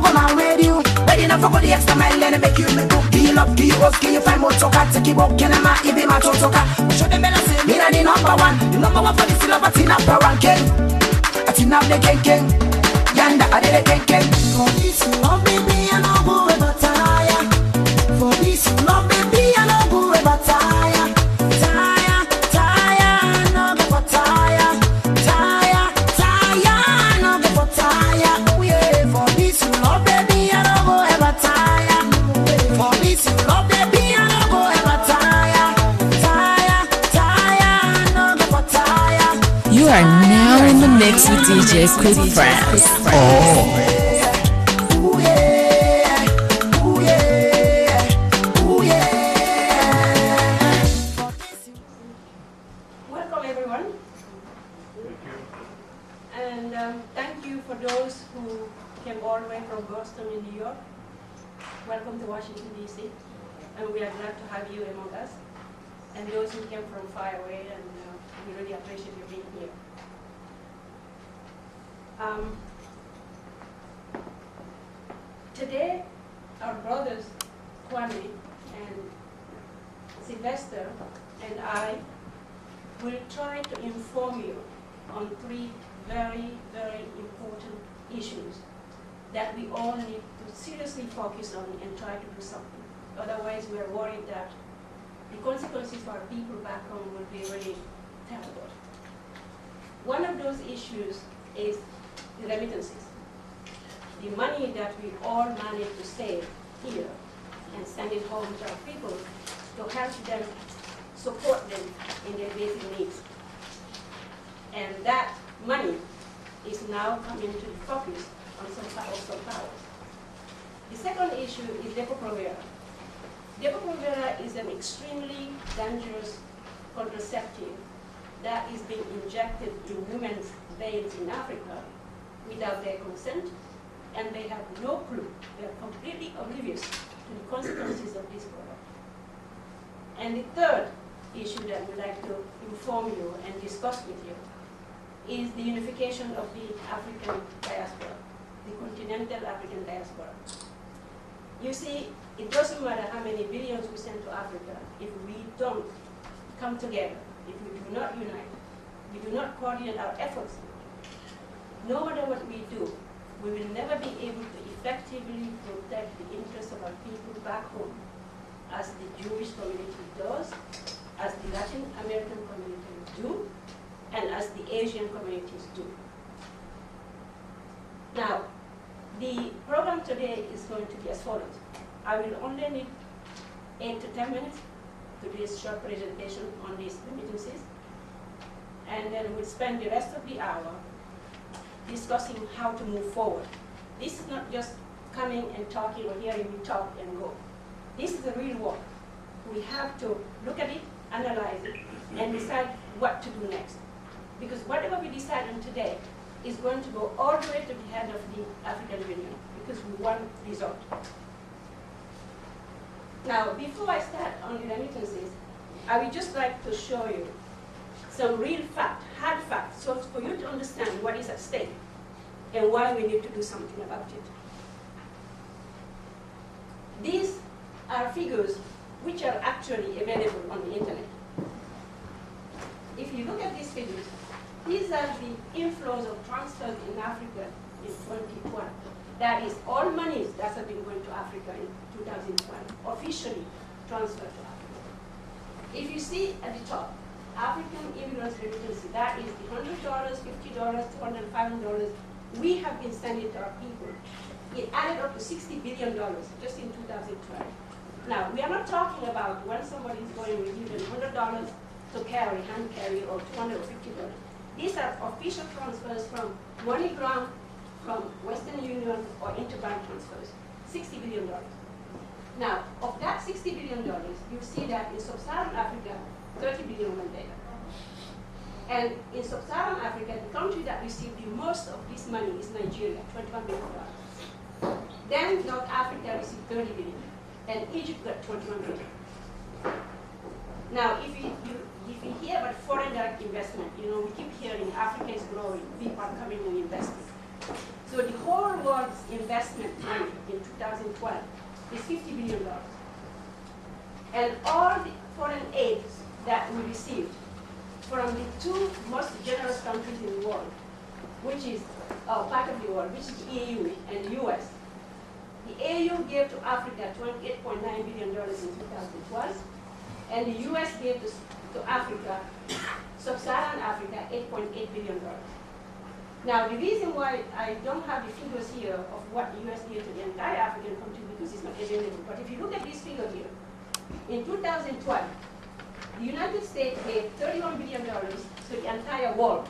come on radio. Ready now for go the extra mile, let make you me book. Deal up, deal up, you find more chocolate. Take you book, can I ma, if you ma chocolate. Show them better say, me na the number one. The number one for the silver, but in a brown king. I think I'm the king. Yanda, I did the king. For this love, baby, I know go ever tire. For this love, baby, I know go ever tire. Tire, no go for tire. Tire, no go for tire. Oh yeah, for this love, baby, I know go ever tire. For this love, baby, I know go ever tire. Tire, no go for tire. You are now in the mix with DJ Quick France. Oh. In New York. Welcome to Washington, D.C. And we are glad to have you among us. And those who came from far away, and we really appreciate you being here. Today, our brothers, Kwame and Sylvester, and I will try to inform you on three very, very important issues that we all need to seriously focus on and try to do something. Otherwise, we are worried that the consequences for our people back home will be really terrible. One of those issues is the remittances. The money that we all manage to save here and send it home to our people to help them, support them in their basic needs. And that money is now coming to the focus on some powers. The second issue is Depo-Provera. Depo-Provera is an extremely dangerous contraceptive that is being injected in women's veins in Africa without their consent, and they have no clue. They are completely oblivious to the consequences of this product. And the third issue that we'd like to inform you and discuss with you is the unification of the African diaspora, the continental African diaspora. You see, it doesn't matter how many billions we send to Africa if we don't come together, if we do not unite, we do not coordinate our efforts. No matter what we do, we will never be able to effectively protect the interests of our people back home, as the Jewish community does, as the Latin American communities do, and as the Asian communities do. Now, the program today is going to be as follows. I will only need 8 to 10 minutes to do a short presentation on these remittances, and then we'll spend the rest of the hour discussing how to move forward. This is not just coming and talking or hearing me talk and go. This is the real work. We have to look at it, analyze it, and decide what to do next. Because whatever we decide on today is going to go all the way to the head of the African Union, because we want result. Now, before I start on the remittances, I would just like to show you some real fact, hard facts, so for you to understand what is at stake and why we need to do something about it. These are figures which are actually available on the internet. If you look at these figures, these are the inflows of transfers in Africa in 2012. That is all monies that have been going to Africa in 2012, officially transferred to Africa. If you see at the top, African immigrants remittance, that is the $100, $50, $200, $500 we have been sending to our people. It added up to $60 billion just in 2012. Now, we are not talking about when somebody is going with you $100 to carry, hand carry, or $200 or $50. These are official transfers from MoneyGram, from Western Union, or interbank transfers, $60 billion. Now, of that $60 billion, you see that in Sub-Saharan Africa, $30 billion went there. And in Sub-Saharan Africa, the country that received the most of this money is Nigeria, $21 billion. Then North Africa received $30 billion, and Egypt got $21 billion. Now, if you hear about foreign direct investment, we keep hearing Africa is growing, people are coming and investing. So the whole world's investment money in 2012 is $50 billion. And all the foreign aid that we received from the two most generous countries in the world, which is part of the world, which is the EU and the US. The EU gave to Africa $28.9 billion in 2012, and the US gave to Africa, sub-Saharan Africa, $8.8 billion. Now, the reason why I don't have the figures here of what the US gave to the entire African country because it's not available, but if you look at this figure here, in 2012, the United States gave $31 billion to the entire world.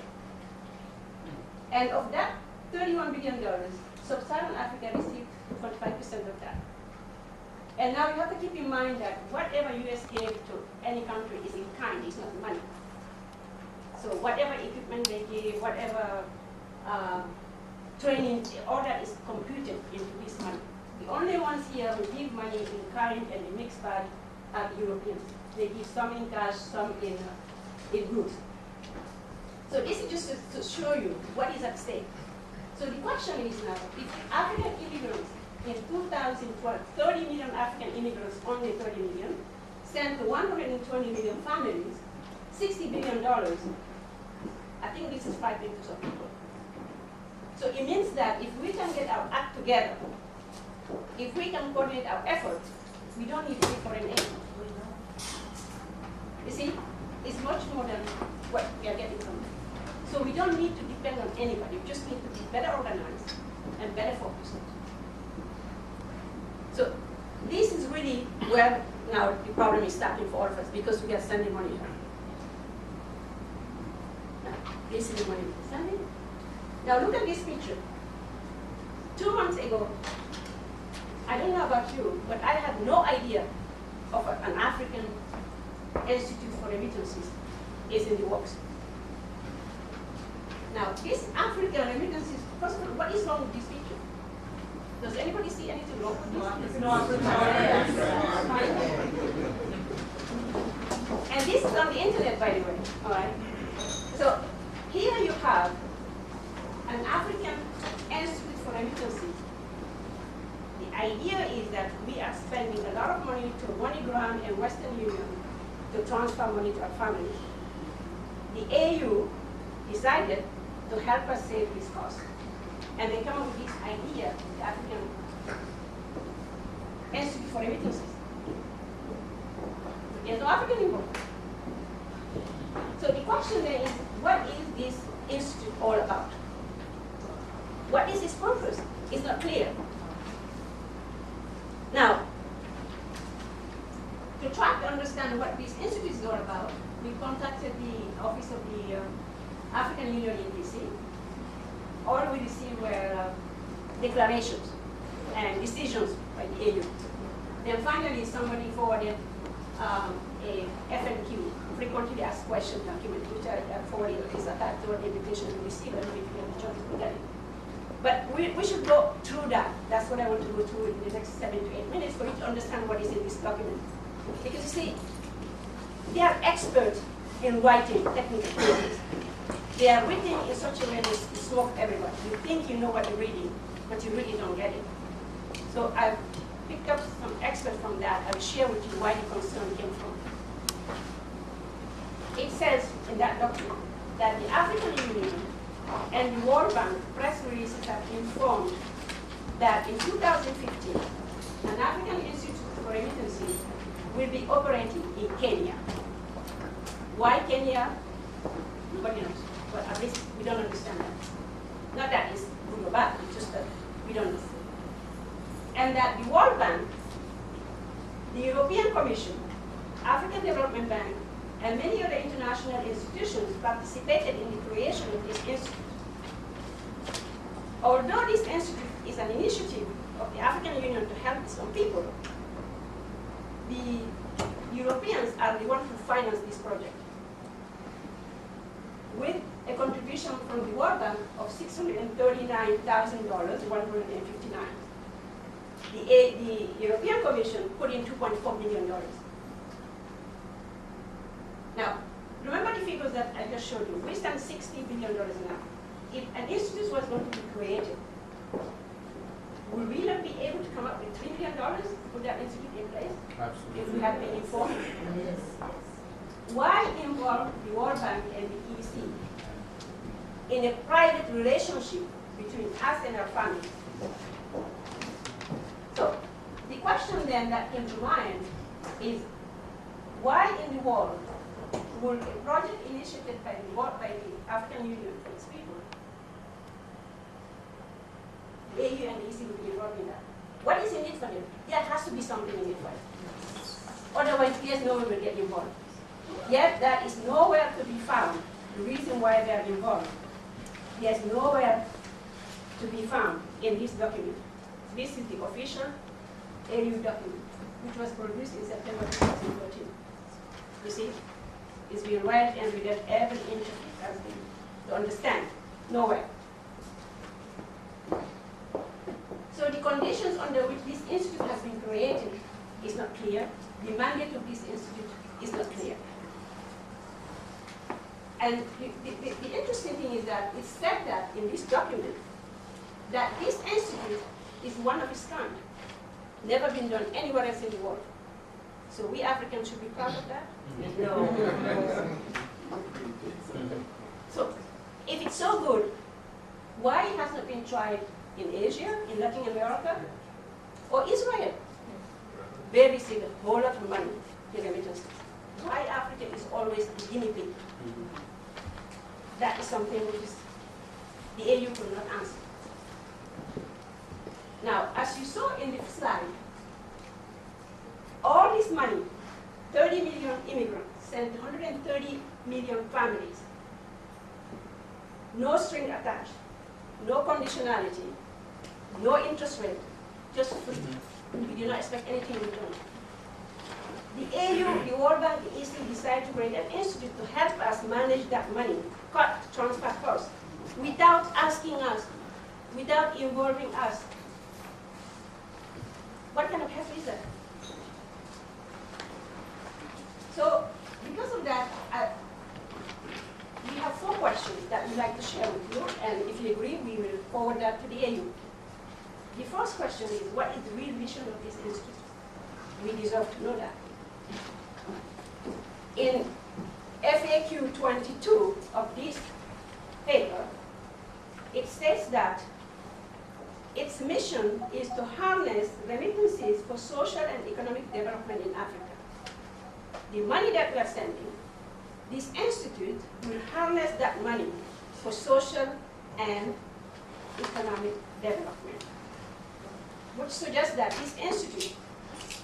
And of that $31 billion, sub-Saharan Africa received 25% of that. And now you have to keep in mind that whatever US gave to any country is in kind, it's not money. So whatever equipment they give, whatever training, all that is computed into this money. The only ones here who give money in kind and in mixed bag are the Europeans. They give some in cash, some in goods. So this is just to show you what is at stake. So the question is now, if African immigrants in 2012, 30 million African immigrants, only 30 million, sent to 120 million families, $60 billion, I think this is 5 acres of people. So it means that if we can get our act together, if we can coordinate our efforts, we don't need to pay foreign aid. You see, it's much more than what we are getting from them. So we don't need to depend on anybody. We just need to be better organized and better focused. So this is really where now the problem is starting for all of us because we are sending money here. Now, this is the money we're sending. Now look at this picture. 2 months ago, I don't know about you, but I had no idea of an African Institute for Remittances is in the works. Now, this African remittances, first of all, what is wrong with this picture? Does anybody see anything wrong with this? There's no African. And this is on the internet, by the way. All right. So here you have an African Institute for Remittances. The idea is that we are spending a lot of money to MoneyGram and Western Union to transfer money to our families. The AU decided to help us save this cost. And they come up with this idea, the African Institute for Remittances. There's no African involved. So the question then is, what is this institute all about? What is its purpose? It's not clear. Now, to try to understand what this institute is all about, we contacted the office of the African Union in DC. All we received were declarations and decisions by the AU. Then finally, somebody forwarded a FNQ, frequently asked questions document, which I forwarded is attached to the invitation to receive, and we can join together. But we should go through that. That's what I want to go through in the next 7 to 8 minutes for you to understand what is in this document. Because you see, they are experts in writing technical pages. They are written in such a way that you smoke everywhere. You think you know what you're reading, but you really don't get it. So I've picked up some experts from that. I'll share with you why the concern came from. It says in that document that the African Union and the World Bank press releases have informed that in 2015, an African Institute for Remittances will be operating in Kenya. Why Kenya? Nobody knows. But at least we don't understand that. Not that it's good or bad, it's just that we don't know. And that the World Bank, the European Commission, African Development Bank, and many other international institutions participated in the creation of this institute. Although this institute is an initiative of the African Union to help some people, the Europeans are the ones who finance this project, with a contribution from the World Bank of $639,159. The European Commission put in $2.4 million. Now, remember the figures that I just showed you. We spent $60 billion now. If an institute was going to be created, Would we not be able to come up with $3 million to put that institute in place? Absolutely. If we had been informed? Yes. Why involve the World Bank and the EC in a private relationship between us and our families? So, the question then that came to mind is, why in the world would a project initiated by the African Union for its people, the AU and the EC would be involved in that? What is in it for them? There has to be something in it for them. Otherwise, yes, no one will get involved. Yet, that is nowhere to be found, the reason why they are involved. There's nowhere to be found in this document. This is the official AU document, which was produced in September 2014. You see? It's been read and read every inch of it has been to understand. Nowhere. So the conditions under which this institute has been created is not clear. The mandate of this institute is not clear. And the interesting thing is that it said that in this document that this institute is one of its kind. Never been done anywhere else in the world. So we Africans should be proud of that? No. So if it's so good, why it has not been tried in Asia, in Latin America, or Israel? Where we see a whole lot of money in remittances. Why Africa is always the guinea pig? That is something which is the AU could not answer. Now, as you saw in the slide, all this money, 30 million immigrants, sent 130 million families, no string attached, no conditionality, no interest rate, just free. We do not expect anything in return. The AU, the World Bank, the EC decided to create an institute to help us manage that money, cut transfer costs, without asking us, without involving us. What kind of help is that? So, because of that, we have 4 questions that we'd like to share with you, and if you agree, we will forward that to the AU. The first question is, what is the real mission of this institute? We deserve to know that. In FAQ 22 of this paper, it states that its mission is to harness remittances for social and economic development in Africa. The money that we are sending, this institute will harness that money for social and economic development, which suggests that this institute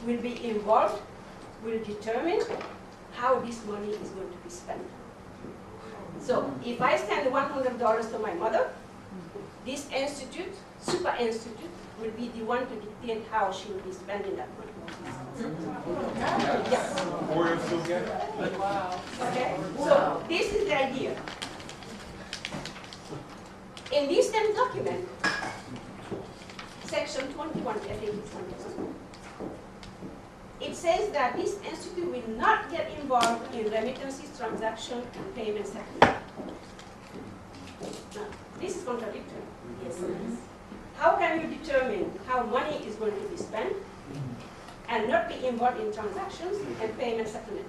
will be involved, will determine how this money is going to be spent. So if I send $100 to my mother, this institute, super institute, will be the one to dictate how she will be spending that money. Yes. Or you'll still get it. Wow. Okay? So this is the idea. In this same document, section 21, I think it's 21, it says that this institute will not get involved in remittances, transaction, and payment settlement. Now, this is contradictory. Yes. How can you determine how money is going to be spent and not be involved in transactions and payment settlement?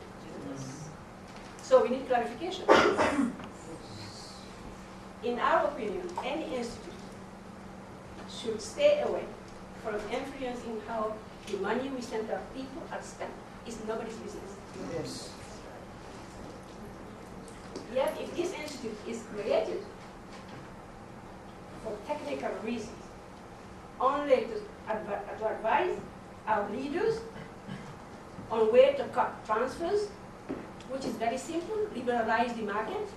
So we need clarification. In our opinion, any institute should stay away from influencing how the money we send our people are spent. It's nobody's business. Yes. Yet if this institute is created for technical reasons, only to advise our leaders on where to cut transfers, which is very simple, liberalize the market,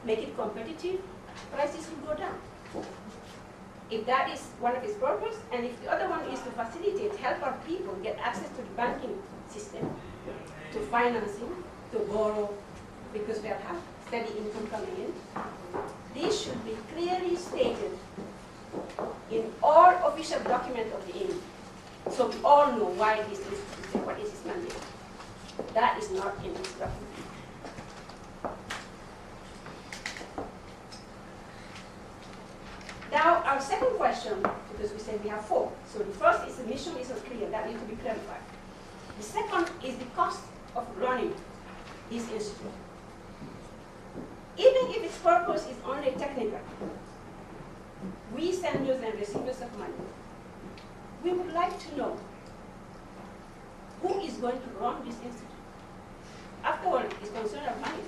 make it competitive, prices will go down. If that is one of its purposes, and if the other one is to facilitate, help our people get access to the banking system, to financing, to borrow, because they'll have steady income coming in, this should be clearly stated in all official documents of the AU. So we all know why this is, what is its mandate. That is not in this document. Now, our second question, because we said we have 4. So the first is the mission is not clear. That needs to be clarified. The second is the cost of running this institute. Even if its purpose is only technical, we senders and receivers of money, we would like to know who is going to run this institute. After all, it's concern of money.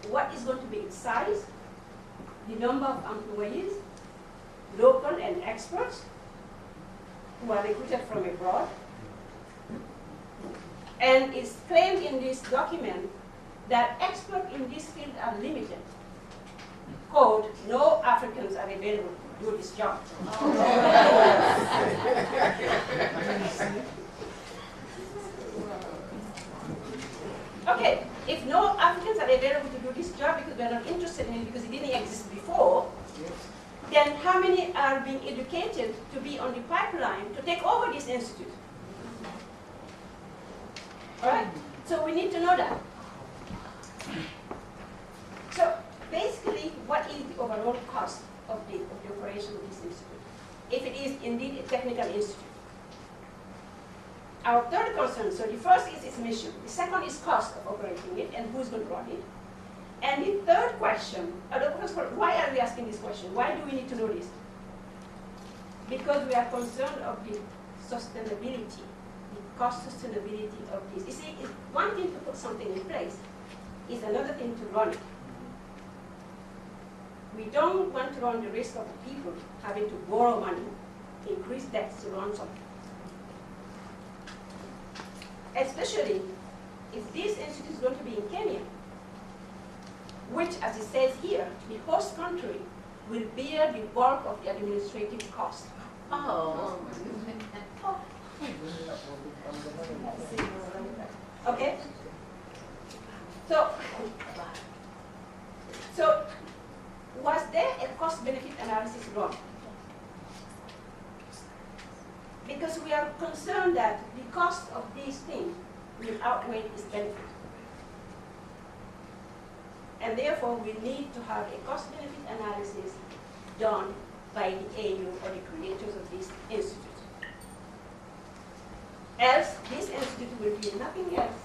What is going to be its size, the number of employees, local and experts who are recruited from abroad. And it's claimed in this document that experts in this field are limited. Quote, no Africans are available to do this job. Okay, if no Africans are available to do this job because we're not interested in it because it didn't exist before, then how many are being educated to be on the pipeline to take over this institute? All right, so we need to know that. So basically, what is the overall cost of the operation of this institute, if it is indeed a technical institute? Our third concern, so the first is its mission, the second is cost of operating it and who's going to run it. And the third question, why are we asking this question? Why do we need to know this? Because we are concerned of the sustainability, the cost sustainability of this. You see, it's one thing to put something in place, it's another thing to run it. We don't want to run the risk of people having to borrow money, increase debts to run something. Especially if this institute is going to be in Kenya, which, as it says here, the host country will bear the bulk of the administrative cost. Oh. Okay? So was there a cost-benefit analysis run? Because we are concerned that the cost of these things will outweigh its benefit. And therefore, we need to have a cost-benefit analysis done by the AU or the creators of this institute. Else, this institute will be nothing else,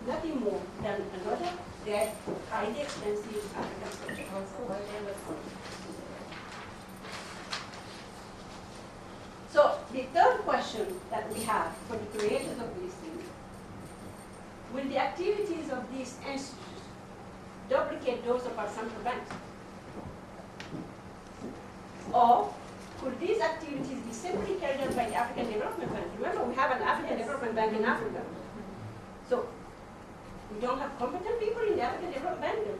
nothing more than another dead, highly expensive African project. So the third question that we have for the creators of this thing, will the activities of these institutes duplicate those of our central banks? Or could these activities be simply carried out by the African Development Bank? Remember, we have an African Development Bank in Africa. So we don't have competent people in the African Development Bank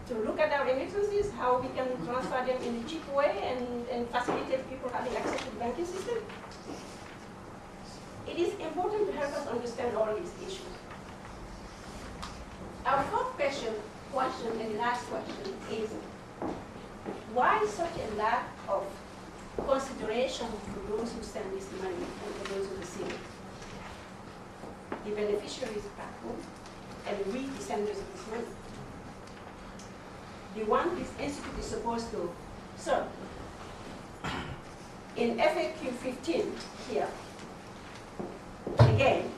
to look at our remittances, how we can transfer them in a cheap way and facilitate people having access to the banking system. It is important to help us understand all these issues. Our fourth question and the last question is, why such a lack of consideration for those who send this money and for those who receive it? The beneficiaries back home and we, the senders of this money. The one this institute is supposed to serve. In FAQ 15 here, again,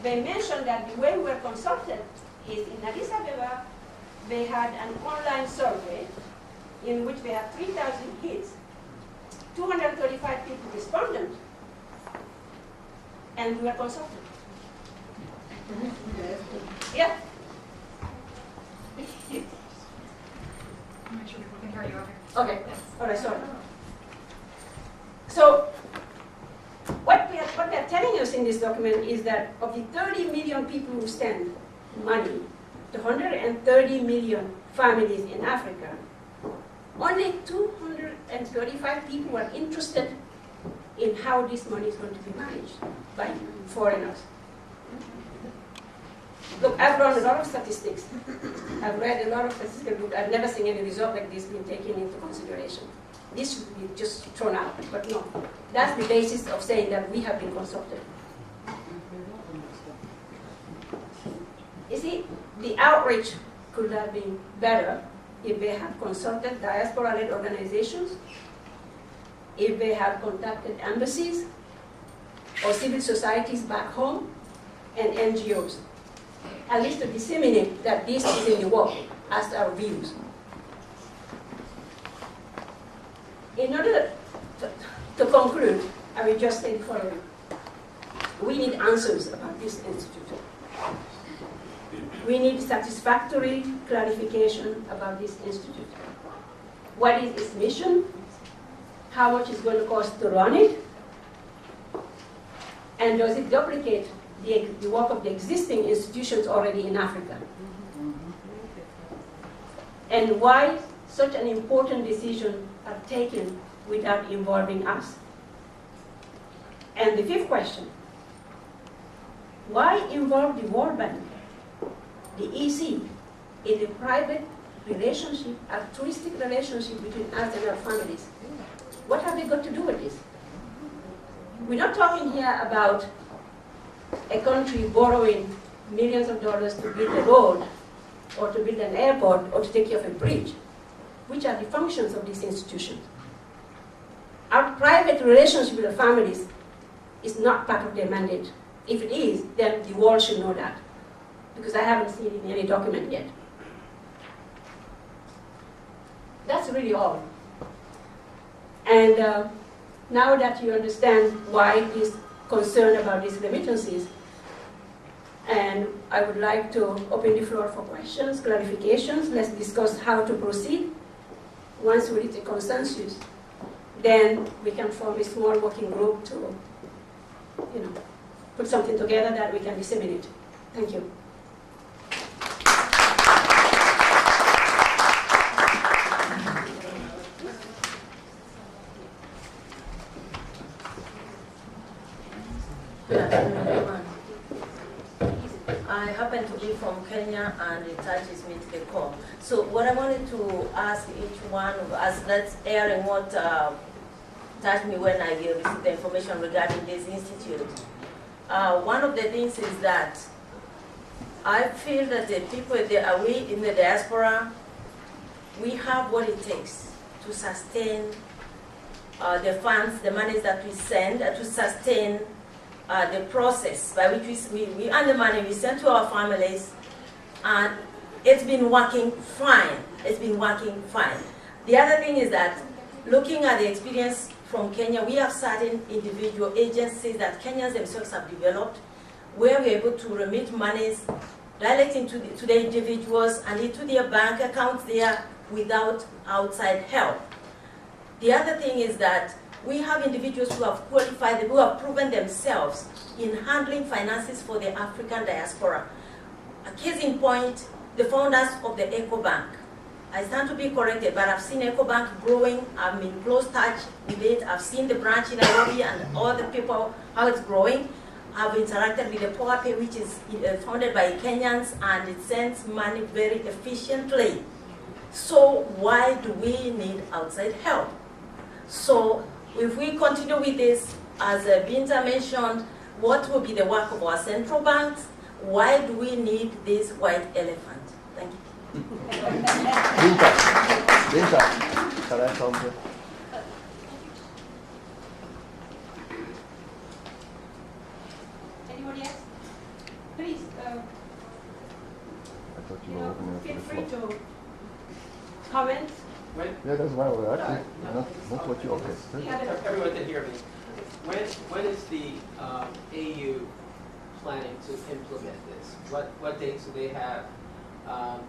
they mentioned that the way we were consulted is in Addis Ababa, they had an online survey in which they had 3,000 hits, 235 people responded, and we were consulted. Yeah. I'm not sure people can hear you over. Okay. All right. Sorry. So what they are telling us in this document is that of the 30 million people who send money to 130 million families in Africa, only 235 people are interested in how this money is going to be managed by foreigners. Look, I've run a lot of statistics. I've read a lot of statistical books. I've never seen any result like this being taken into consideration. This should be just thrown out, but no. That's the basis of saying that we have been consulted. You see, the outreach could have been better if they have consulted diaspora-led organizations, if they have contacted embassies or civil societies back home and NGOs, at least to disseminate that this is in the work as our views. In order to conclude, I will just say the following. We need answers about this institute. We need satisfactory clarification about this institute. What is its mission? How much is going to cost to run it? And does it duplicate the work of the existing institutions already in Africa? And why such an important decision are taken without involving us? And the fifth question, why involve the World Bank, the EC, in a private relationship, altruistic relationship between us and our families? What have they got to do with this? We're not talking here about a country borrowing millions of dollars to build a road or to build an airport or to take care of a bridge, which are the functions of these institutions. Our private relationship with the families is not part of their mandate. If it is, then the world should know that, because I haven't seen it in any document yet. That's really all. And now that you understand why this concern about these remittances, and I would like to open the floor for questions, clarifications. Let's discuss how to proceed. Once we reach a consensus, then we can form a small working group to, put something together that we can disseminate. Thank you. Good afternoon, everyone. I happen to be from Kenya, and it touches me to the core. So what I wanted to ask each one of us, that's airing what touched me when I received the information regarding this institute. One of the things is that I feel that the people, we in the diaspora, we have what it takes to sustain the funds, the monies that we send, to sustain the process by which we earn the money, we send to our families, and it's been working fine. It's been working fine. The other thing is that looking at the experience from Kenya, we have certain individual agencies that Kenyans themselves have developed where we're able to remit monies directly to the individuals and into their bank accounts there without outside help. The other thing is that we have individuals who have qualified, who have proven themselves in handling finances for the African diaspora. A case in point, the founders of the Eco Bank. I stand to be corrected, but I've seen Eco Bank growing. I'm in close touch with it. I've seen the branch in Nairobi and all the people, how it's growing. I've interacted with the PowerPay, which is founded by Kenyans, and it sends money very efficiently. So why do we need outside help? So if we continue with this, as Binta mentioned, what will be the work of our central banks? Why do we need this white elephant? Thank you. Binta, shall I come here? Anybody else? Please, I thought you were opening up feel the free floor. to comment. Yeah, that's why I was asking. Not what you okay. Everyone can hear me. When is the AU planning to implement this? What dates do they have?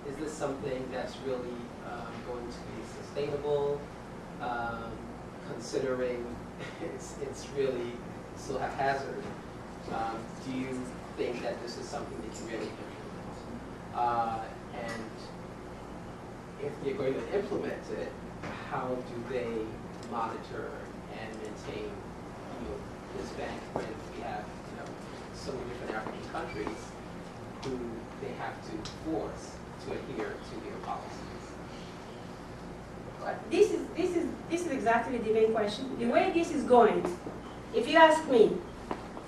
Is this something that's really going to be sustainable? Considering it's really so haphazard, do you think that this is something they can really implement? And if they're going to implement it, how do they monitor and maintain, this bank when we have, so many different African countries who they have to force to adhere to their policies? This is exactly the main question. The way this is going, if you ask me,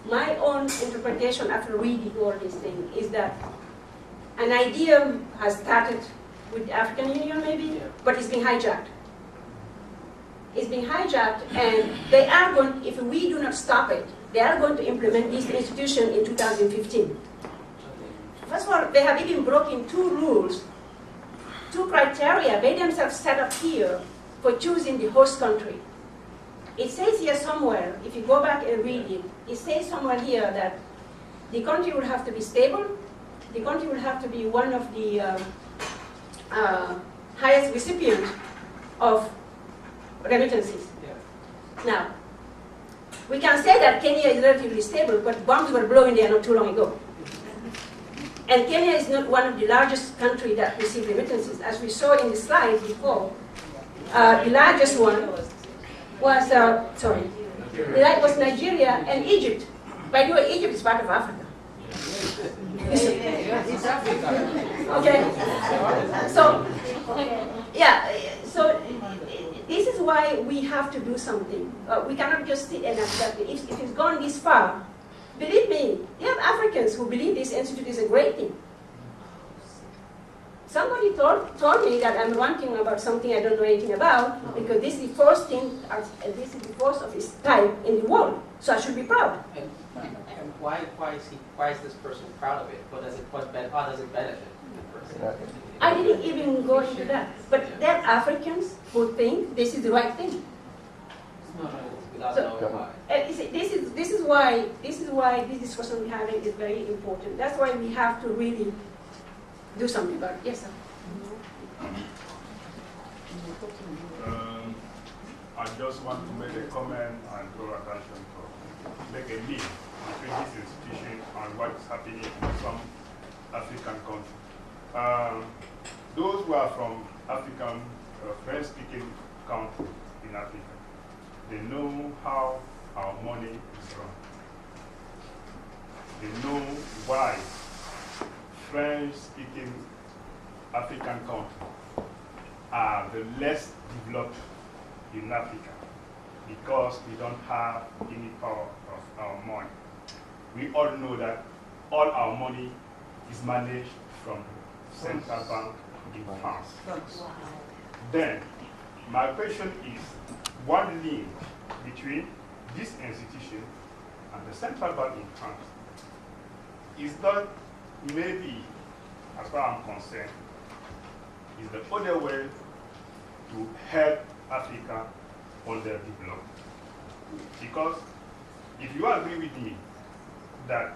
my own interpretation after reading all this thing is that an idea has started with the African Union maybe, Yeah. but it's been hijacked. It's been hijacked, and they are going, if we do not stop it, they are going to implement this institution in 2015. First of all, they have even broken 2 rules, 2 criteria they themselves set up here for choosing the host country. It says here somewhere, if you go back and read it, it says somewhere here that the country will have to be stable, the country will have to be one of the highest recipients of remittances. Yeah. Now, we can say that Kenya is relatively stable, but bombs were blowing there not too long ago. And Kenya is not one of the largest countries that receive remittances. As we saw in the slide before, the largest one was, was Nigeria and Egypt. By the way, Egypt is part of Africa. It's Africa. Okay. So, yeah, so this is why we have to do something. We cannot just sit and accept it. If it's gone this far, believe me, you have Africans who believe this institute is a great thing. Somebody told me that I'm ranting about something I don't know anything about, because this is the first thing, this is the first of its type in the world. So I should be proud. And why is this person proud of it? How does it benefit the person? I didn't even go into that. But there are Africans who think this is the right thing. Without So- knowing why. And this is why this discussion we're having is very important. That's why we have to really do something about it. Yes, sir. I just want to make a comment and draw attention to make a link between this institution and what is happening in some African countries. Those who are from African, French-speaking countries in Africa, they know how our money is run. They know why French-speaking African countries are the less developed in Africa, because we don't have any power of our money. We all know that all our money is managed from the central bank in France. Then, my question is, one link between this institution and the central bank in France is that maybe, as far as I'm concerned, is the other way to help Africa underdevelop. Because if you agree with me that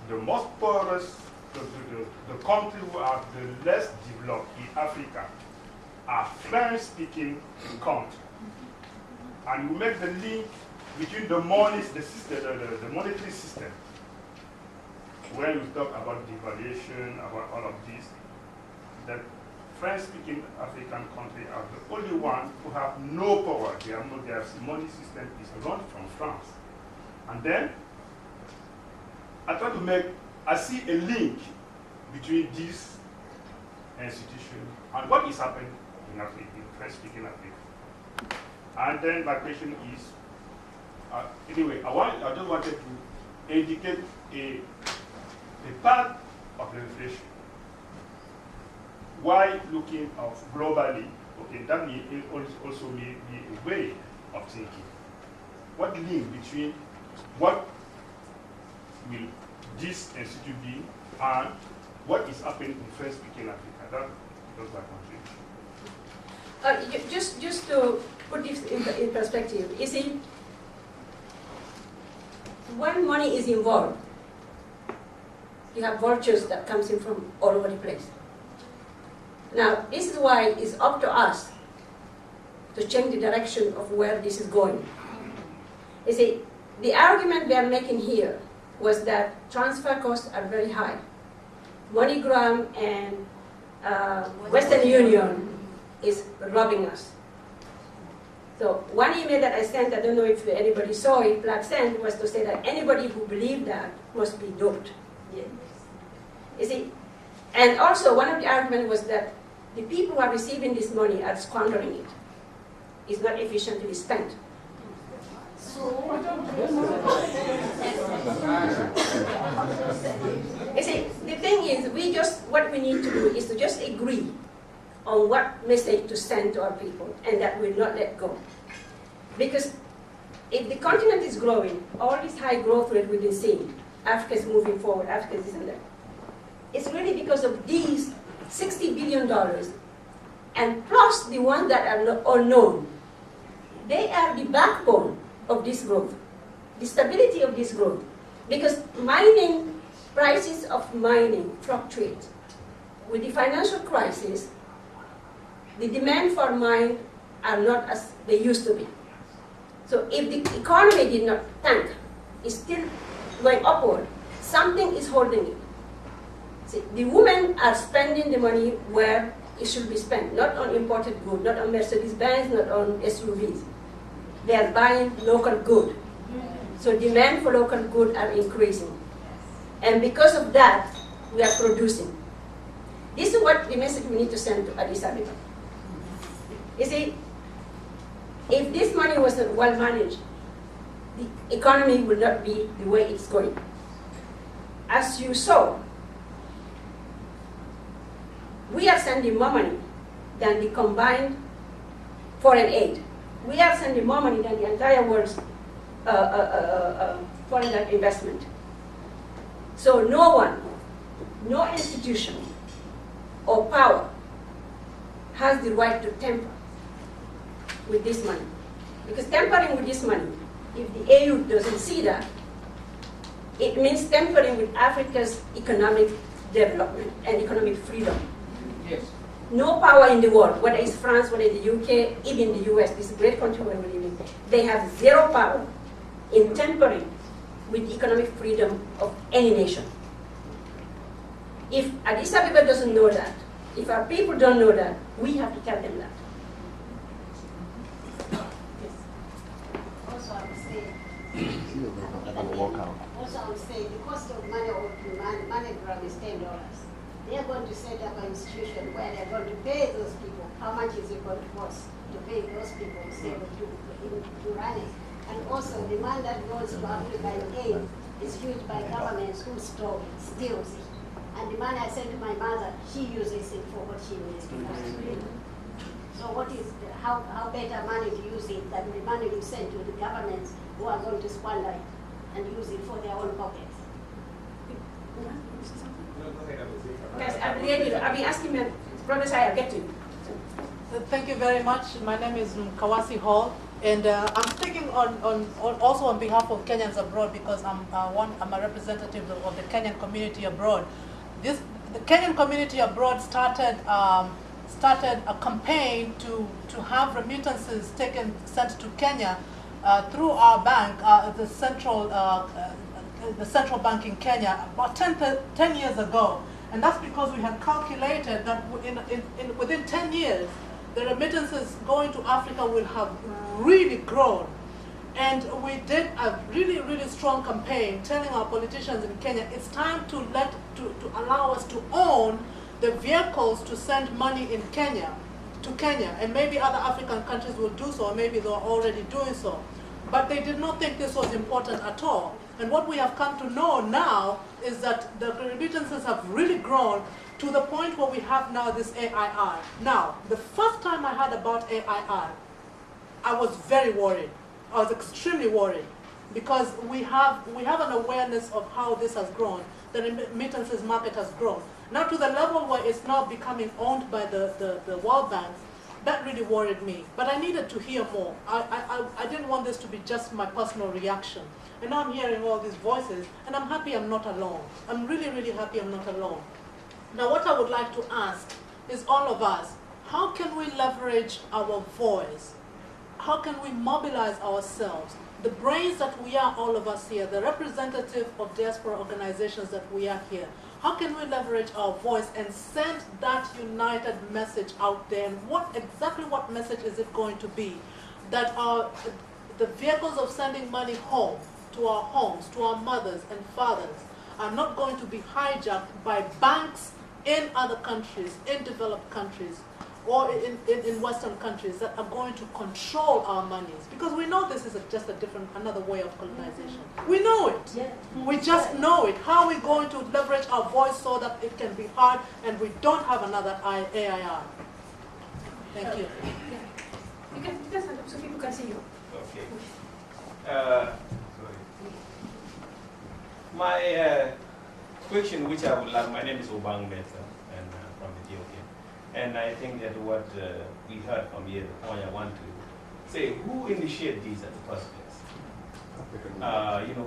the most poorest, the countries who are the less developed in Africa are French-speaking countries, and you make the link between the money, the system, the monetary system, when we talk about devaluation, about all of this, that French-speaking African countries are the only ones who have no power. Their money system is run from France. And then, I see a link between this institution and what is happening in Africa, in French-speaking Africa. And then my question is, anyway, I just wanted to indicate a part of the reflection. Why looking globally, okay, that may also may be a way of thinking. What link between what will this institute be and what is happening in French-speaking Africa? That was my contribution. Just to put this in perspective, you see, when money is involved, you have vultures that comes in from all over the place. Now, this is why it's up to us to change the direction of where this is going. You see, the argument we are making here was that transfer costs are very high. MoneyGram and Western Union is robbing us. So one email that I sent, I don't know if anybody saw it, Plab sent, was to say that anybody who believed that must be doped. Yeah. You see, and also one of the arguments was that the people who are receiving this money are squandering it. It's not efficiently spent. You see, the thing is, we what we need to do is to just agree on what message to send to our people, and that we'll not let go. Because if the continent is growing, all this high growth rate we've been seeing, Africa is moving forward, Africa is this and that, it's really because of these $60 billion, and plus the ones that are unknown. They are the backbone of this growth, the stability of this growth. Because prices of mining fluctuate. With the financial crisis, the demand for mine are not as they used to be. So if the economy did not tank, it's still going upward, something is holding it. See, the women are spending the money where it should be spent, not on imported goods, not on Mercedes-Benz, not on SUVs. They are buying local good. So demand for local good are increasing. And because of that, we are producing. This is what the message we need to send to Addis Ababa. You see, if this money was not well managed, the economy would not be the way it's going. As you saw, we are sending more money than the combined foreign aid. We are sending more money than the entire world's foreign direct investment. So no one, no institution or power has the right to tamper with this money. Because tampering with this money, if the AU doesn't see that, it means tampering with Africa's economic development and economic freedom. Yes. No power in the world, whether it's France, whether it's the UK, even the US, this great country where we live in, they have zero power in tampering with the economic freedom of any nation. If Addis Ababa doesn't know that, if our people don't know that, we have to tell them that. Also, I would say, the cost of money or MoneyGram is $10. They are going to set up an institution where they're going to pay those people. How much is it going to cost to pay those people instead of to run it? And also, the money that goes to Africa in aid is used by governments who steals it. And the money I send to my mother, she uses it for what she needs. So what is how better money to use it than the money you send to the governments who are going to squander it and use it for their own pockets? Yes, I've been asking my Professor, I'll get to you. Thank you very much. My name is Kawasi Hall, and I'm speaking also on behalf of Kenyans abroad because I'm a representative of the Kenyan community abroad. The Kenyan community abroad started a campaign to have remittances sent to Kenya through our bank, the central bank in Kenya, about 10 years ago. And that's because we had calculated that within 10 years, the remittances going to Africa will have really grown. And we did a really, really strong campaign telling our politicians in Kenya, it's time to allow us to own the vehicles to send money to Kenya. And maybe other African countries will do so, or maybe they're already doing so. But they did not think this was important at all. And what we have come to know now is that the remittances have really grown to the point where we have now this AIR. Now, the first time I heard about AIR, I was very worried. I was extremely worried because we have an awareness of how this has grown. The remittances market has grown. Now to the level where it's now becoming owned by the World Bank, that really worried me. But I needed to hear more. I didn't want this to be just my personal reaction. And now I'm hearing all these voices, and I'm happy I'm not alone. I'm really, really happy I'm not alone. Now what I would like to ask is all of us, how can we leverage our voice? How can we mobilize ourselves? The brains that we are, all of us here, the representative of diaspora organizations that we are here, how can we leverage our voice and send that united message out there? And exactly what message is it going to be? That the vehicles of sending money home, to our homes, to our mothers and fathers, are not going to be hijacked by banks in other countries, in developed countries, or in Western countries that are going to control our monies, because we know this is just another way of colonization. We know it. Yeah. We just know it. How are we going to leverage our voice so that it can be heard and we don't have another AIR? Thank you. You can stand up so people can see you. Okay. Sorry. My question, which I would like, my name is Obang Meta, and from Ethiopia. And I think that what we heard from here, the point I want to say, who initiated this at the first place?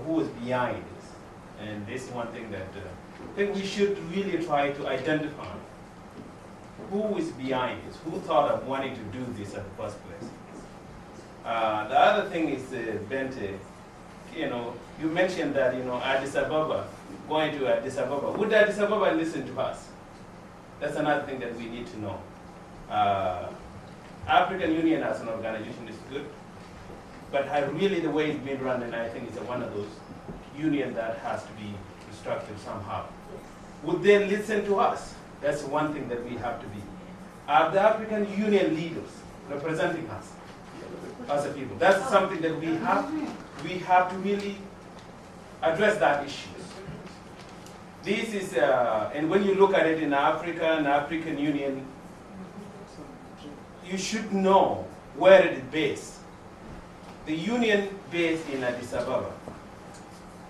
Who is behind this? And this is one thing that I think we should really try to identify. Who is behind this? Who thought of wanting to do this at the first place? The other thing is, Bente, you mentioned that, Addis Ababa, going to Addis Ababa. Would Addis Ababa listen to us? That's another thing that we need to know. African Union as an organization is good, but really the way it's been run, and I think it's one of those unions that has to be restructured somehow. Would they listen to us? That's one thing that we have to be. Are the African Union leaders representing us as a people? That's something that we have to really address that issue. This is, and when you look at it in Africa and African Union, you should know where it is based. The union based in Addis Ababa.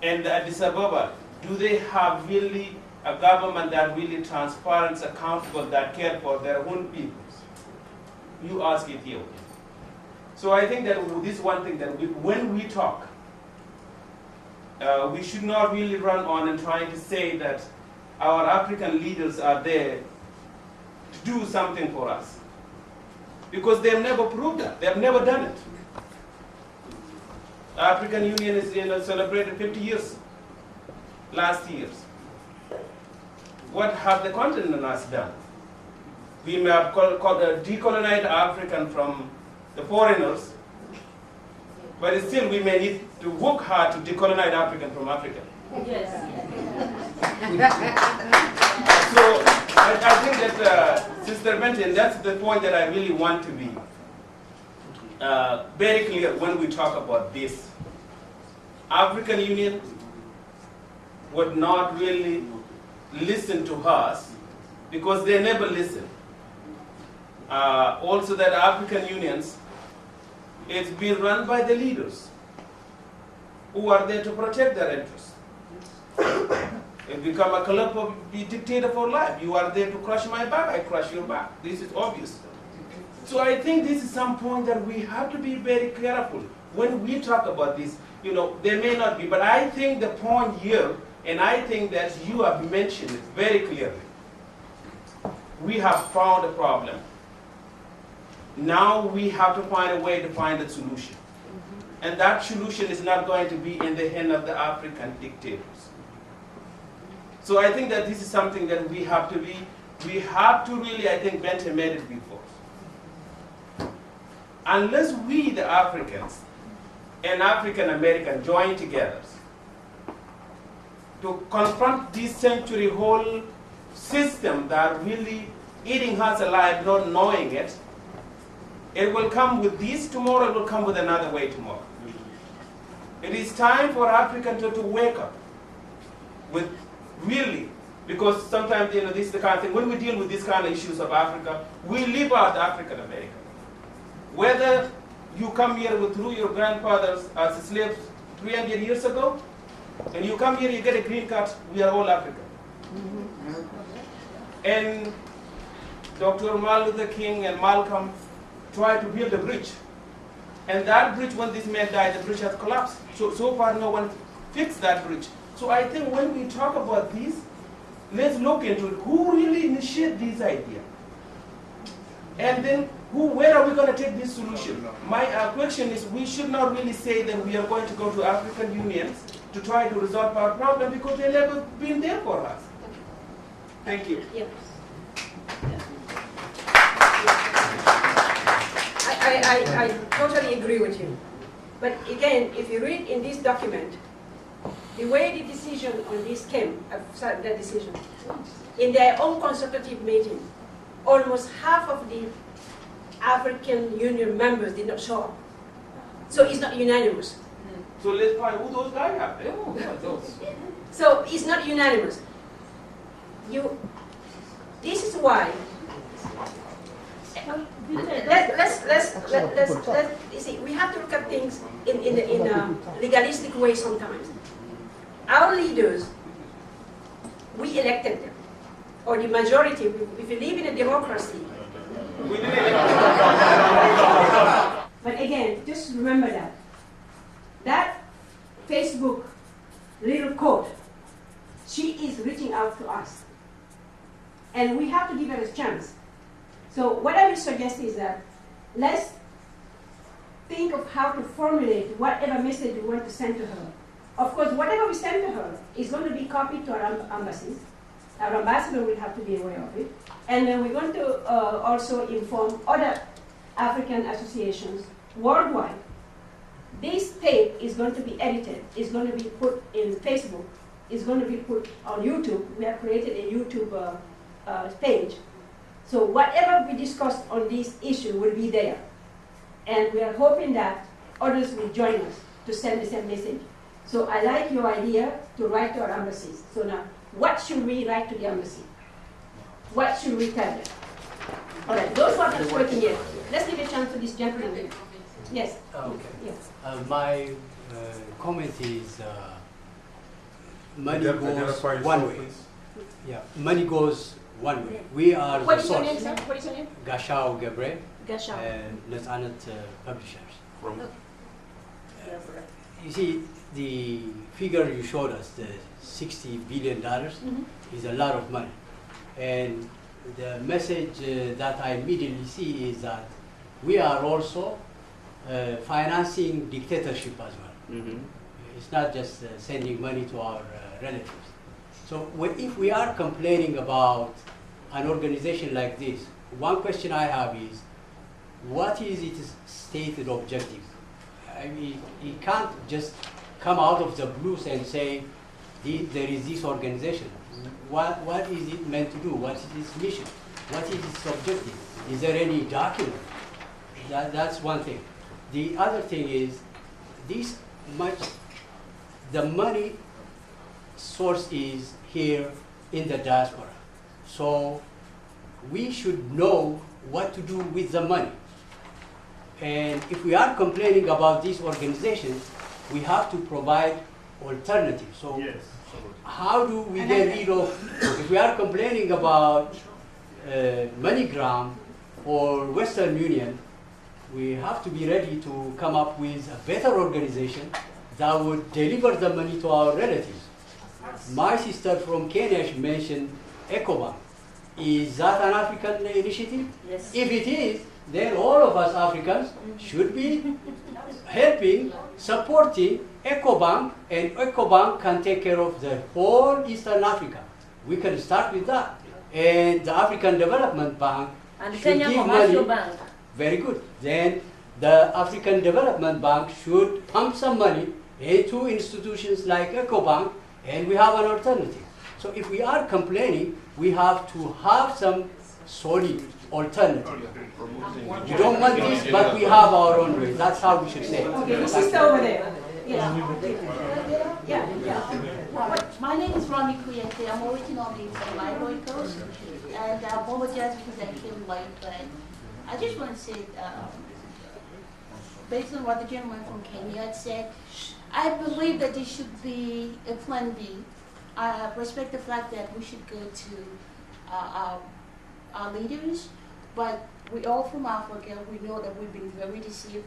And the Addis Ababa, do they have really a government that really transparent, accountable, that care for their own peoples? You ask Ethiopia. So I think that this is one thing that when we talk, we should not really run on and trying to say that our African leaders are there to do something for us. Because they have never proved that. They have never done it. The African Union is celebrated 50 years last year. What have the continent has done? We may have decolonized African from the foreigners, but still we may need to work hard to decolonize African from Africa. Yes. So I think that, Sister Benton, that's the point that I really want to be very clear when we talk about this. African Union would not really listen to us because they never listen. Also that African unions, it's been run by the leaders who are there to protect their interests. It become a club of be dictator for life. You are there to crush my back, I crush your back. This is obvious. So I think this is some point that we have to be very careful when we talk about this. There may not be, but I think the point here, and I think that you have mentioned it very clearly. We have found a problem. Now we have to find a way to find a solution. And that solution is not going to be in the hand of the African dictators. So I think that this is something that we have to really, I think Bente made it before. Unless we, the Africans, and African Americans join together to confront this century-old system that really eating us alive, not knowing it, it will come with this tomorrow, it will come with another way tomorrow. It is time for Africans to wake up with really, because sometimes this is the kind of thing, when we deal with these kind of issues of Africa, we leave out African American. Whether you come here through your grandfathers as slaves 300 years ago, and you come here, you get a green card, we are all African. And Dr. Martin Luther King and Malcolm tried to build a bridge. And that bridge, when this man died, the bridge has collapsed. So far, no one fixed that bridge. So I think when we talk about this, let's look into it. Who really initiated this idea? And then where are we going to take this solution? My question is, we should not really say that we are going to go to African unions to try to resolve our problem because they've never been there for us. Thank you. Yes. I totally agree with you. But again, if you read in this document, the way the decision on this came, the decision, in their own consultative meeting, almost half of the African Union members did not show up. So it's not unanimous. So let's find who those guys are. So it's not unanimous. This is why. You see, we have to look at things in a legalistic way sometimes. Our leaders, we elected them, or the majority. If you live in a democracy. But again, just remember that Facebook little code, she is reaching out to us. And we have to give her a chance. So what I will suggest is that let's think of how to formulate whatever message we want to send to her. Of course, whatever we send to her is going to be copied to our embassies. Our ambassador will have to be aware of it. And then we're going to also inform other African associations worldwide. This tape is going to be edited, it's going to be put in Facebook, it's going to be put on YouTube. We have created a YouTube page. So whatever we discuss on this issue will be there. And we are hoping that others will join us to send the same message. So I like your idea to write to our embassies. So now, what should we write to the embassy? What should we tell them? All right, those who are not working yet, let's give a chance to this gentleman. Yes. Okay. Yes. My comment is money goes one way. Yeah, money goes one way. We are What the is your source. name, sir? What is your name? Gashao Gabriel. Gashao. Let's publishers. From You see, the figure you showed us, the $60 billion, is a lot of money. And the message that I immediately see is that we are also financing dictatorship as well. It's not just sending money to our relatives. So if we are complaining about an organization like this, one question I have is, what is its stated objective? I mean, it can't just come out of the blues and say, there is this organization. What is it meant to do? What is its mission? What is its objective? Is there any document? That's one thing. The other thing is, the money source is here in the diaspora. So we should know what to do with the money. And if we are complaining about these organizations, we have to provide alternatives. So yes. How do we get rid of, if we are complaining about MoneyGram or Western Union, we have to be ready to come up with a better organization that would deliver the money to our relatives. My sister from Kenya mentioned EcoBank. Is that an African initiative? Yes. If it is, then all of us Africans should be helping, supporting EcoBank, and EcoBank can take care of the whole Eastern Africa. We can start with that. And the African Development Bank And should Kenya give Commercial money. Bank. Very good. Then the African Development Bank should pump some money into institutions like EcoBank, and we have an alternative. So if we are complaining, we have to have some solid alternative. You don't want this, but we have our own way. That's how we should say it. Okay, the sister over there. Yeah. My name is Rami Kuyete. I'm originally from Ivory Coast, and I apologize because I came late, but I just want to say, based on what the gentleman from Kenya had said, I believe that there should be a plan B. I respect the fact that we should go to our leaders, but we all from Africa, we know that we've been very deceived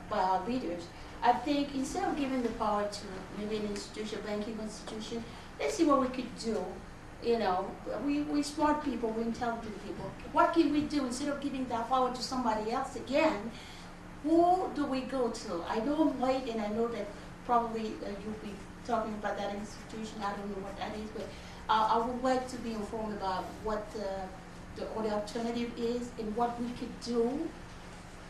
by our leaders. I think instead of giving the power to maybe an institution, banking institution, let's see what we could do. You know, we smart people, we intelligent people. What can we do instead of giving that power to somebody else again? Who do we go to? I know I'm late, and I know that probably you'll be talking about that institution. I don't know what that is, but I would like to be informed about what the alternative is and what we could do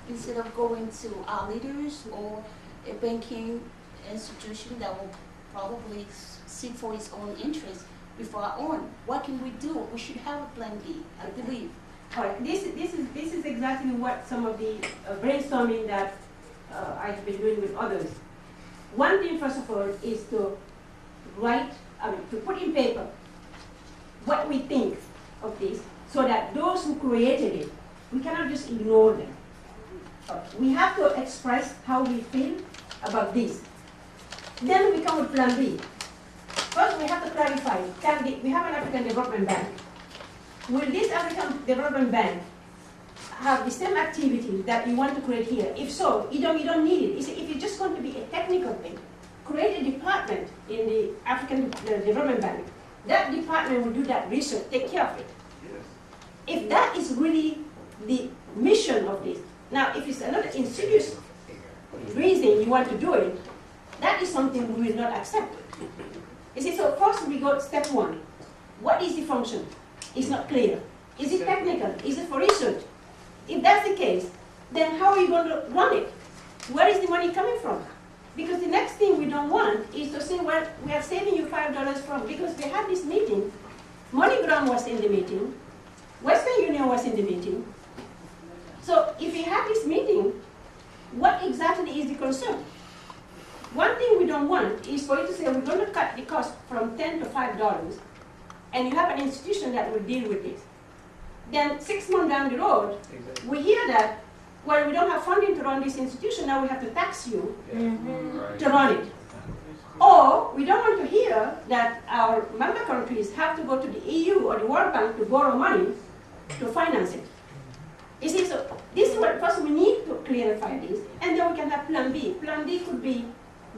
instead of going to our leaders or a banking institution that will probably seek for its own interest before our own. What can we do? We should have a plan B, I believe. All right, this is exactly what some of the brainstorming that I've been doing with others. One thing, first of all, is to to put in paper what we think of this, so that those who created it, we cannot just ignore them. We have to express how we feel about this. Then we come with plan B. First, we have to clarify, we have an African Development Bank. Will this African Development Bank have the same activities that you want to create here? If so, you don't need it. If it's just going to be a technical thing, create a department in the African Development Bank. That department will do that research, take care of it. Yes. If that is really the mission of this, now if it's another insidious reason you want to do it, that is something we will not accept. You see, so first we go step one. What is the function? It's not clear. Is it technical? Is it for research? If that's the case, then how are you going to run it? Where is the money coming from? Because the next thing we don't want is to say, well, we are saving you $5 from, because we had this meeting, MoneyGram was in the meeting, Western Union was in the meeting. So if we have this meeting, what exactly is the concern? One thing we don't want is for you to say, we're going to cut the cost from $10 to $5, and you have an institution that will deal with it. Then 6 months down the road, we hear that, well, we don't have funding to run this institution, now we have to tax you to run it. Or we don't want to hear that our member countries have to go to the EU or the World Bank to borrow money to finance it. You see, so this is what first we need to clarify this, and then we can have plan B. Plan B could be,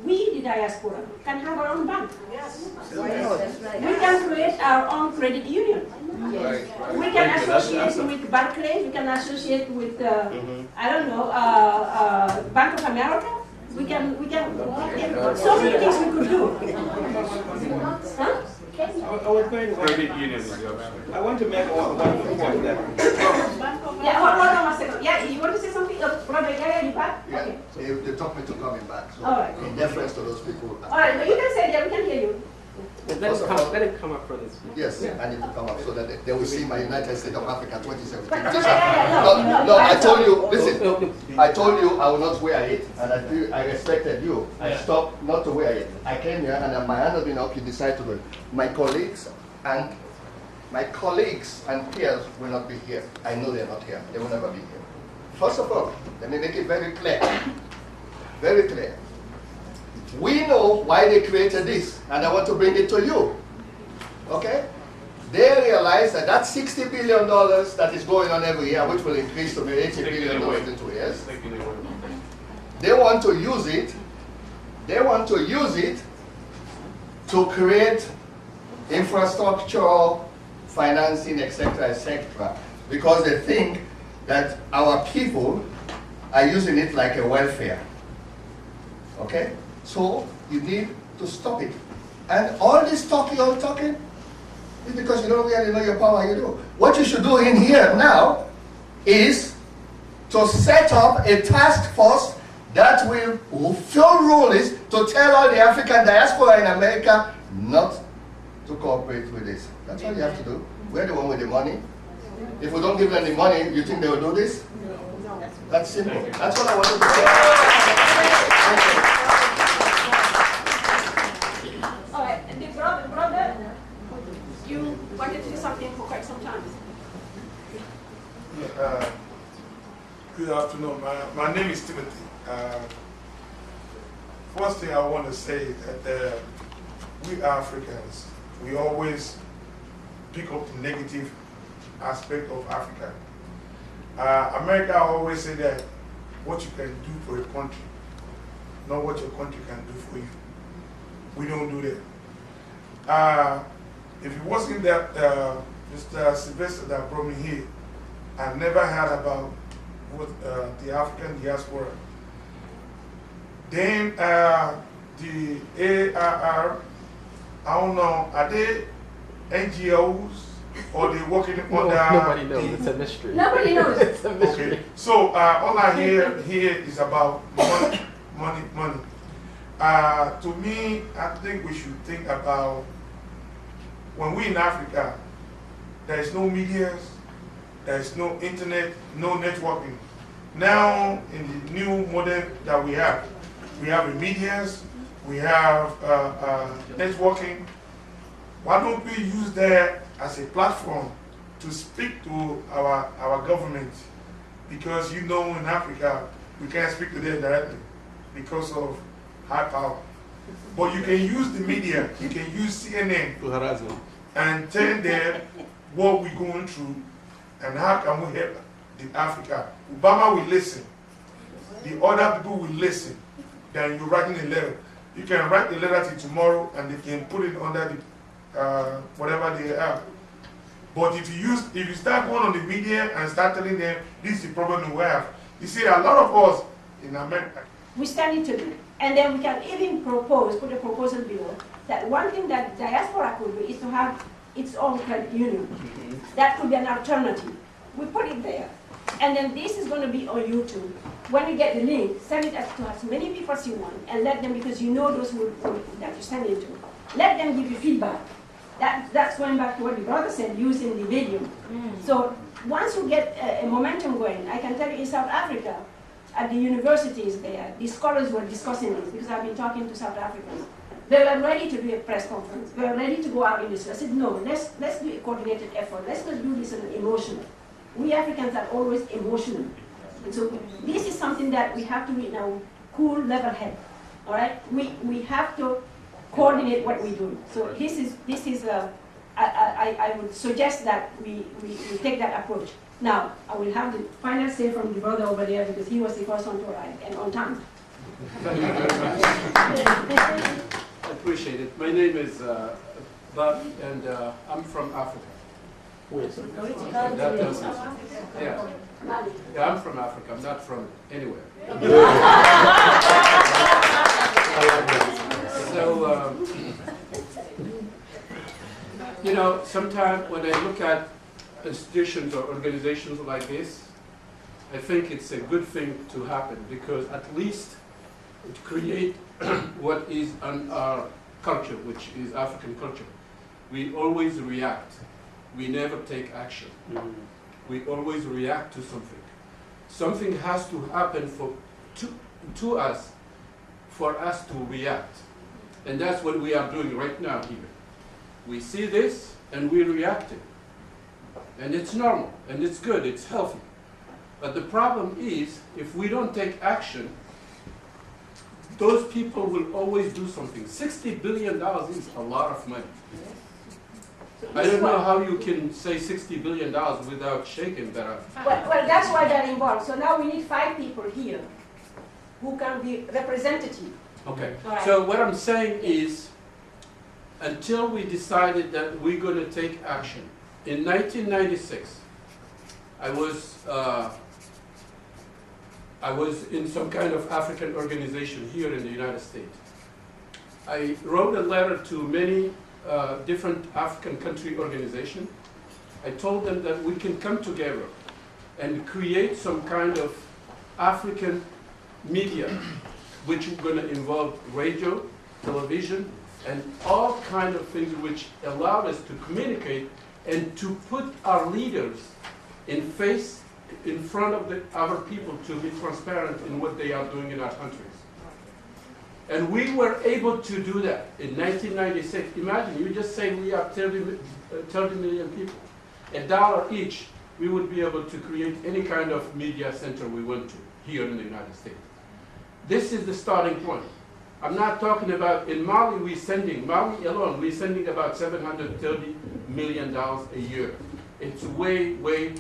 we, the diaspora, can have our own bank. Yes. We can create our own credit union. Yes. We can associate with Barclays, we can associate with, I don't know, Bank of America. We can, so many things we could do. Huh? I was going to credit union. I want to make one point that. Yeah, hold on one second. Yeah, you want to say something? Brother, yeah, you back? Yeah, okay. they told me to coming back. So all right. In deference to those people. All right, but you can say that, we can hear you. Let him come up for this. Yes, I need to come up so that they will see my United States of Africa 2017. No, I told you, listen, I told you I will not wear it, and I respected you. I stopped not to wear it. I came here, and my hand has been up, you decided to do it. My colleagues and peers will not be here. I know they're not here. They will never be here. First of all, let me make it very clear. Very clear. We know why they created this, and I want to bring it to you. Okay? They realize that that $60 billion that is going on every year, which will increase to $80 billion in 2 years, they want to use it. They want to use it to create infrastructure, financing, etc., because they think that our people are using it like a welfare. Okay? So you need to stop it. And all this talk you're talking is because you don't really know your power you do. What you should do in here now is to set up a task force that will fill role is to tell all the African diaspora in America not to cooperate with this. That's all you have to do. We're the one with the money. If we don't give them the money, you think they will do this? No. That's simple. That's what I wanted to say. All right, and the brother, you wanted to do something for quite some time. Good afternoon. My name is Timothy. First thing I want to say is that we Africans, we always pick up the negative aspect of Africa. America always say that what you can do for a country, not what your country can do for you. We don't do that. If it wasn't that Mr. Sylvester that brought me here, I never heard about what, the African diaspora. Then the ARR, I don't know, are they NGOs or they working under? Nobody knows. It's a mystery. Nobody knows. It's a mystery. Okay. So all I hear here is about money, money, money. To me, I think we should think about when we in Africa, there is no media, There is no internet, no networking. Now, in the new model that we have the medias, we have networking. Why don't we use that as a platform to speak to our government? Because in Africa, we can't speak to them directly because of high power. But you can use the media, you can use CNN To harass them. and tell them what we're going through and how can we help Africa. Obama will listen. The other people will listen. Then you're writing a letter. You can write the letter till tomorrow and they can put it under the whatever they have. But if you start going on the media and start telling them this is the problem we have, you see a lot of us in America. We stand it to do. And then we can even put a proposal below, that one thing that diaspora could do is to have its own credit union. That could be an alternative. We put it there. And then this is going to be on YouTube. When you get the link, send it to as many people as you want, and let them, because you know those that you send it to. Let them give you feedback. That's going back to what the brother said, using the video. So once you get a momentum going, I can tell you in South Africa, at the universities there, the scholars were discussing this, because I've been talking to South Africans. They were ready to do a press conference. They were ready to go out in this. I said, no, let's do a coordinated effort. Let's not do this in an emotional. We Africans are always emotional. And so this is something that we have to be in a cool, level head. All right? We have to coordinate what we do. So I would suggest that we take that approach. Now, I will have the final say from the brother over there, because he was the first one to arrive and on time. Thank you very much. I appreciate it. My name is Plab, and I'm from Africa. Yeah, I'm from Africa. I'm not from anywhere. So, sometimes when I look at institutions or organizations like this, I think it's a good thing to happen, because at least it creates what is on our culture, which is African culture. We always react. We never take action. We always react to something. Something has to happen to us for us to react. And that's what we are doing right now here. We see this and we react. And it's normal, and it's good, it's healthy. But the problem is, if we don't take action, those people will always do something. $60 billion is a lot of money. I don't know how you can say $60 billion without shaking that up. Well, that's why they're involved. So now we need 5 people here who can be representative. Okay. Right. So what I'm saying is, until we decided that we're going to take action, in 1996, I was in some kind of African organization here in the United States. I wrote a letter to many different African country organizations. I told them that we can come together and create some kind of African media, which is going to involve radio, television, and all kind of things which allow us to communicate and to put our leaders in front of our people, to be transparent in what they are doing in our countries. And we were able to do that in 1996. Imagine, you just say we have 30 million people. $1 each, we would be able to create any kind of media center we want to here in the United States. This is the starting point. I'm not talking about, in Mali Mali alone, we're sending about $730 million a year. It's way, way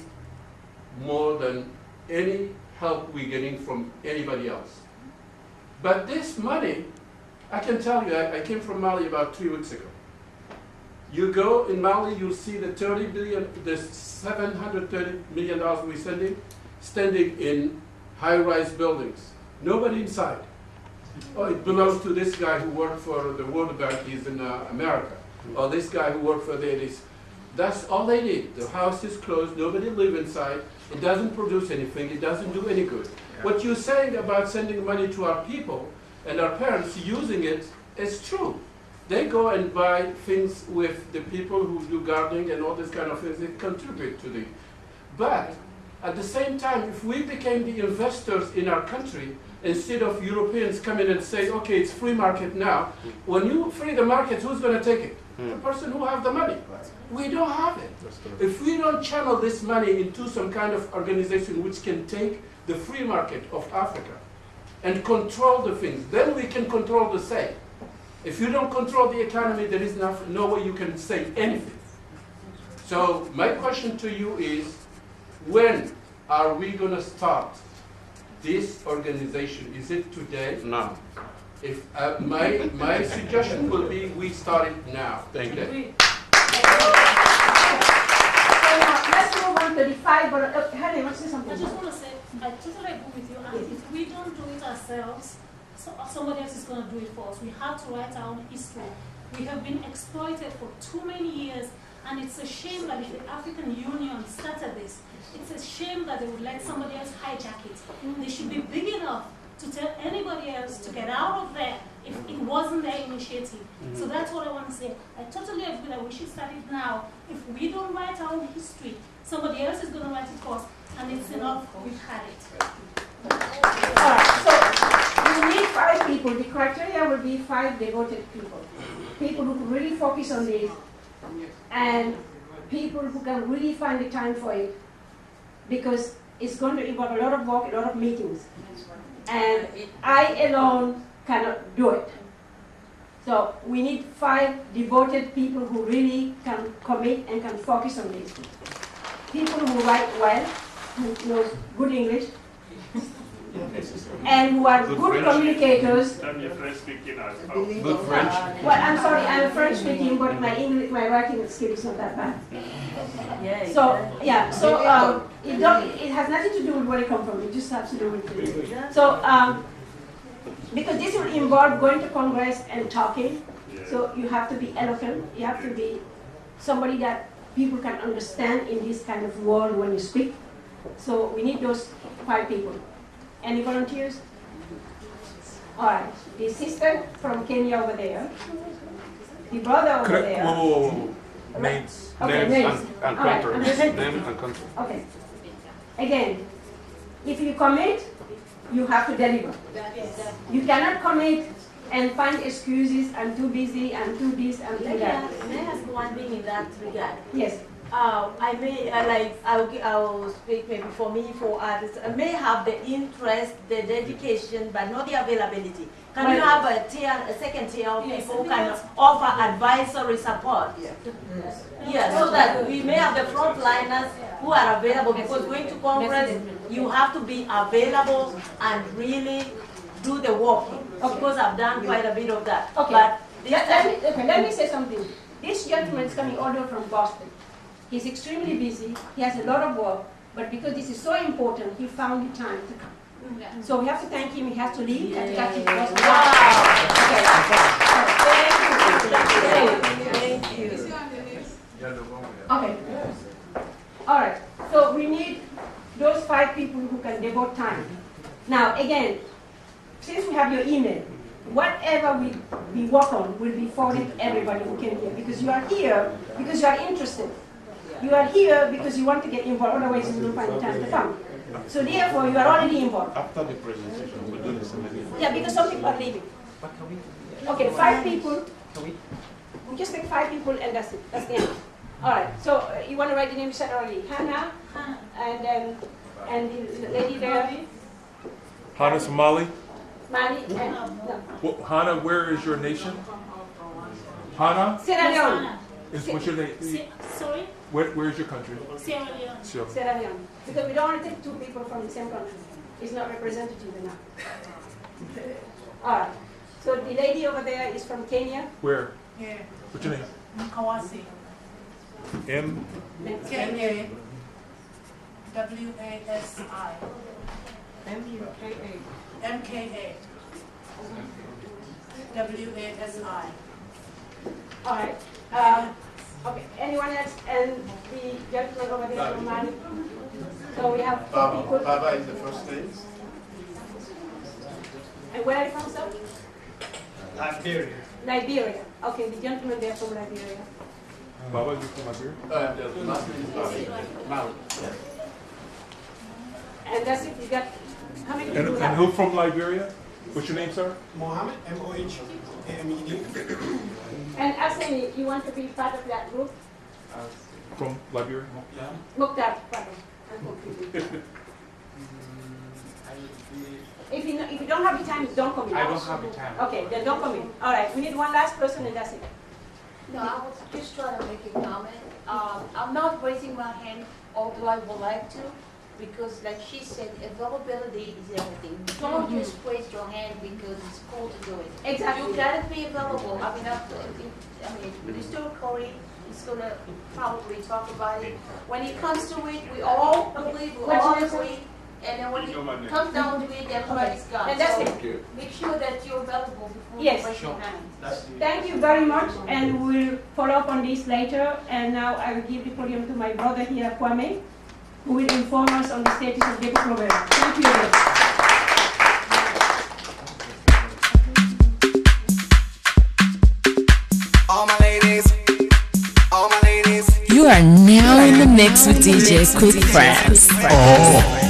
more than any help we're getting from anybody else. But this money, I can tell you, I came from Mali about 3 weeks ago. You go in Mali, you'll see the $730 million we're sending, standing in high-rise buildings. Nobody inside. Oh, it belongs to this guy who worked for the World Bank, he's in America. Or this guy who worked for that's all they did. The house is closed, nobody lives inside. It doesn't produce anything, it doesn't do any good. Yeah. What you're saying about sending money to our people and our parents using it is true. They go and buy things with the people who do gardening and all this kind of things. They contribute to But at the same time, if we became the investors in our country, instead of Europeans coming and say, okay, it's free market now, when you free the market, who's going to take it? The person who have the money. We don't have it. If we don't channel this money into some kind of organization which can take the free market of Africa and control the things, then we can control the say. If you don't control the economy, there is no way you can say anything. So my question to you is, when are we going to start this organization? Is it today? No. If my suggestion will be we start it now. Thank you. Let's move on to the 5, but Helen, what's something? I just want to say, I totally agree with you. And if we don't do it ourselves, somebody else is going to do it for us. We have to write our own history. We have been exploited for too many years, and it's a shame that if the African Union started this, it's a shame that they would let somebody else hijack it. They should be big enough to tell anybody else to get out of there if it wasn't their initiative. So that's what I want to say. I totally agree that we should start it now. If we don't write our own history, somebody else is going to write it for us, and it's enough. We've had it. Alright, so you need 5 people. The criteria will be 5 devoted people. People who can really focus on this, and people who can really find the time for it, because it's going to involve a lot of work, a lot of meetings. And I alone cannot do it. So we need 5 devoted people who really can commit and can focus on this. People who write well, who knows good English, and who are good communicators. French speaking as Good French. Well, I'm sorry, I'm French speaking, but my English, my writing skill is not that bad. So yeah, so it has nothing to do with where it comes from. It just has to do with it. So because this will involve going to Congress and talking, so you have to be eloquent. You have to be somebody that people can understand in this kind of world when you speak. So we need those 5 people. Any volunteers? All right. The sister from Kenya over there. The brother over there. Whoa. Names. Okay, Names and all right, countries. Names and countries. Okay. Again, if you commit, you have to deliver. You cannot commit and find excuses, I'm too busy, I'm too this, I'm too that. May I ask one thing in that regard? Yes. I may, I will speak maybe for me, for others. I may have the interest, the dedication, but not the availability. Can you have a second tier of people who can offer advisory support? Yeah, so that we may have the frontliners who are available, because going to Congress, you have to be available and really do the work. Because I've done quite a bit of that. Okay. But let me say something. This gentleman is coming all the way from Boston. He's extremely busy. He has a lot of work. But because this is so important, he found the time to come. So we have to thank him. He has to leave. Thank you. Okay. All right. So we need those 5 people who can devote time. Now, again, since we have your email, whatever we work on will be forwarded to everybody who came here. Because you are here because you are interested. You are here because you want to get involved, otherwise you will find the time to come. So therefore, you are already involved. After the presentation, we'll do this again. Yeah, because some people are leaving. Okay, 5 people. We just take 5 people and that's it. That's the end. All right. So you want to write the name you said already? Hannah, and the lady there. Hannah Somali. Mali and Well, Hannah, where is your nation? Hannah? Sierra Leone. What's your name? Sorry? Where is your country? Sierra Leone. Sierra Leone. Because we don't want to take 2 people from the same country. It's not representative enough. All right. So the lady over there is from Kenya. Where? Yeah. What's your name? Kawasi. M. Kenya. W-A-S-I. M-U-K-A. M-K-A. W-A-S-I. All right. Okay. Anyone else? And the gentleman over there from Mali. So we have 4 people. Baba is the first name. And where are you from, sir? Liberia. Liberia. Okay, the gentleman there from Liberia. Baba, you from Liberia? The last name is Mali. And that's it. You got how many And people have? who from Liberia? What's your name, sir? Mohammed, M-O-H-A-M-E-D. And Asani, you want to be part of that group? From Liberia? Mukhtar, pardon. I'm confused. If you don't have the time, don't come in. I don't have the time. Okay, then don't come in. All right, we need one last person and that's it. No, I was just trying to make a comment. I'm not raising my hand, although I would like to, because like she said, availability is everything. Don't just raise your hand because it's cool to do it. Exactly. You gotta be available. Mr. Corey is gonna probably talk about it. When it comes to it, we all believe, we What's all your name, agree. And then when it comes down to it, everybody's gone. And that's So it. make sure that you're available before Yes. you raise your hand. Thank you very much, and we'll follow up on this later. And now I will give the podium to my brother here, Kwame, who will inform us on the status of the program. Thank you. All my ladies, all my ladies. You are now in the mix with DJ Quick France. Oh.